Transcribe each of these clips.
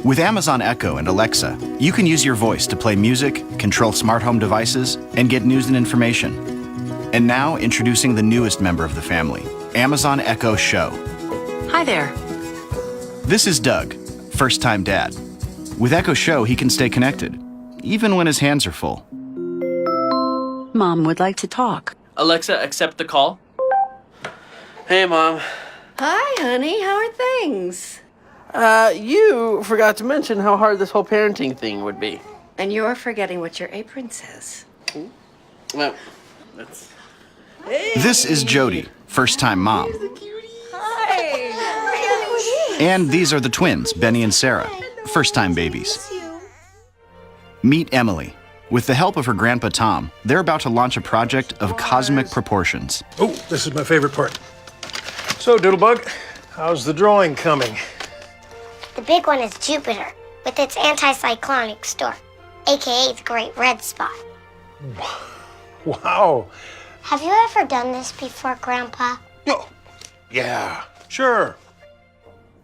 With Amazon Echo and Alexa, you can use your voice to play music, control smart home devices, and get news and information. And now, introducing the newest member of the family, Amazon Echo Show. Hi there. This is Doug, first-time dad. With Echo Show, he can stay connected, even when his hands are full. Mom would like to talk. Alexa, accept the call. Hey, Mom. Hi, honey. How are things? You forgot to mention how hard this whole parenting thing would be. And you're forgetting what your apron says. Well, that's... This is Jody, first-time mom. Hi. And these are the twins, Benny and Sarah, first-time babies. Meet Emily. With the help of her grandpa Tom, they're about to launch a project of cosmic proportions. Oh, this is my favorite part. So, Doodlebug, how's the drawing coming? The big one is Jupiter, with its anticyclonic storm, aka the Great Red Spot. Wow. Have you ever done this before, Grandpa? Oh, yeah, sure.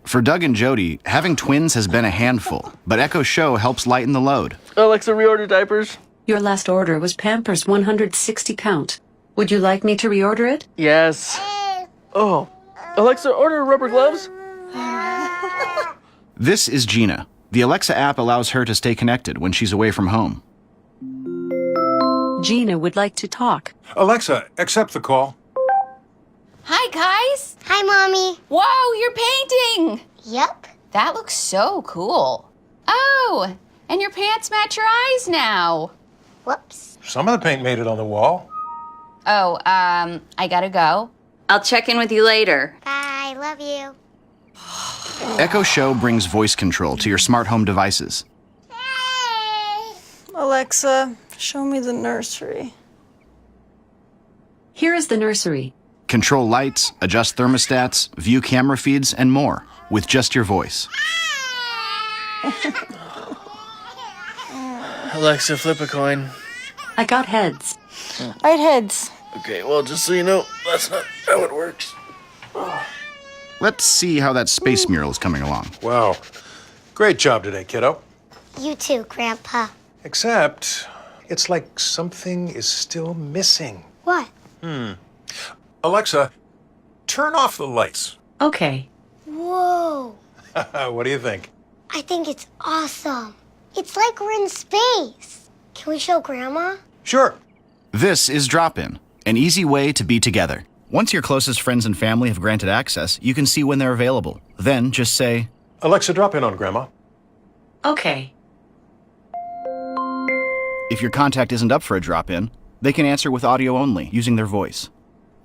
For Doug and Jody, having twins has been a handful, but Echo Show helps lighten the load. Alexa, reorder diapers. Your last order was Pampers 160 count. Would you like me to reorder it? Yes. Oh. Alexa, order rubber gloves. This is Gina. The Alexa app allows her to stay connected when she's away from home. Gina would like to talk. Alexa, accept the call. Hi, guys. Hi, Mommy. Whoa, you're painting. Yep. That looks so cool. Oh, and your pants match your eyes now. Whoops. Some of the paint made it on the wall. Oh, I gotta go. I'll check in with you later. Bye. Love you. Echo Show brings voice control to your smart home devices. Alexa, show me the nursery. Here is the nursery. Control lights, adjust thermostats, view camera feeds, and more with just your voice. Alexa, flip a coin. I got heads. I had heads. Okay, well, just so you know, that's not how it works. Let's see how that space mural is coming along. Wow. Great job today, kiddo. You too, Grandpa. Except, it's like something is still missing. What? Alexa, turn off the lights. Okay. Whoa. What do you think? I think it's awesome. It's like we're in space. Can we show Grandma? Sure. This is Drop-In, an easy way to be together. Once your closest friends and family have granted access, you can see when they're available. Then just say, Alexa, drop in on Grandma. Okay. if your contact isn't up for a drop-in, they can answer with audio only, using their voice.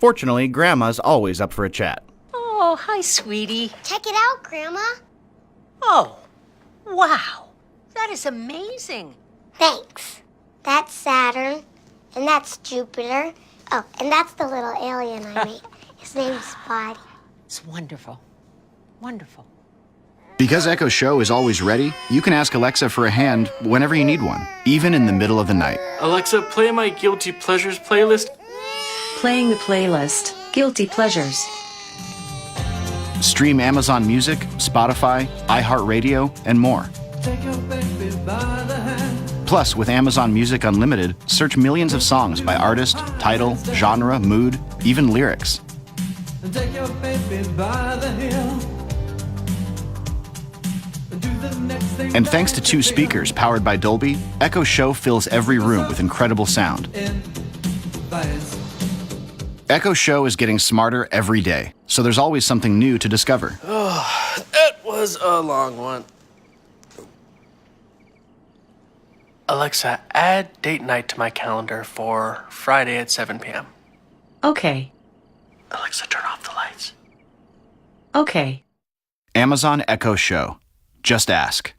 Fortunately, Grandma's always up for a chat. Oh, hi, sweetie. Check it out, Grandma. Oh, wow. That is amazing. Thanks. That's Saturn, and that's Jupiter. Oh, and that's the little alien I made. His name's Spotty. It's wonderful. Wonderful. Because Echo Show is always ready, you can ask Alexa for a hand whenever you need one, even in the middle of the night. Alexa, play my Guilty Pleasures playlist. Playing the playlist, Guilty Pleasures. Stream Amazon Music, Spotify, iHeartRadio, and more. Plus, with Amazon Music Unlimited, search millions of songs by artist, title, genre, mood, even lyrics. And thanks to 2 speakers powered by Dolby, Echo Show fills every room with incredible sound. Echo Show is getting smarter every day, so there's always something new to discover. Oh, that was a long one. Alexa, add date night to my calendar for Friday at 7 p.m. Okay. Alexa, turn off the lights. Okay. Amazon Echo Show. Just ask.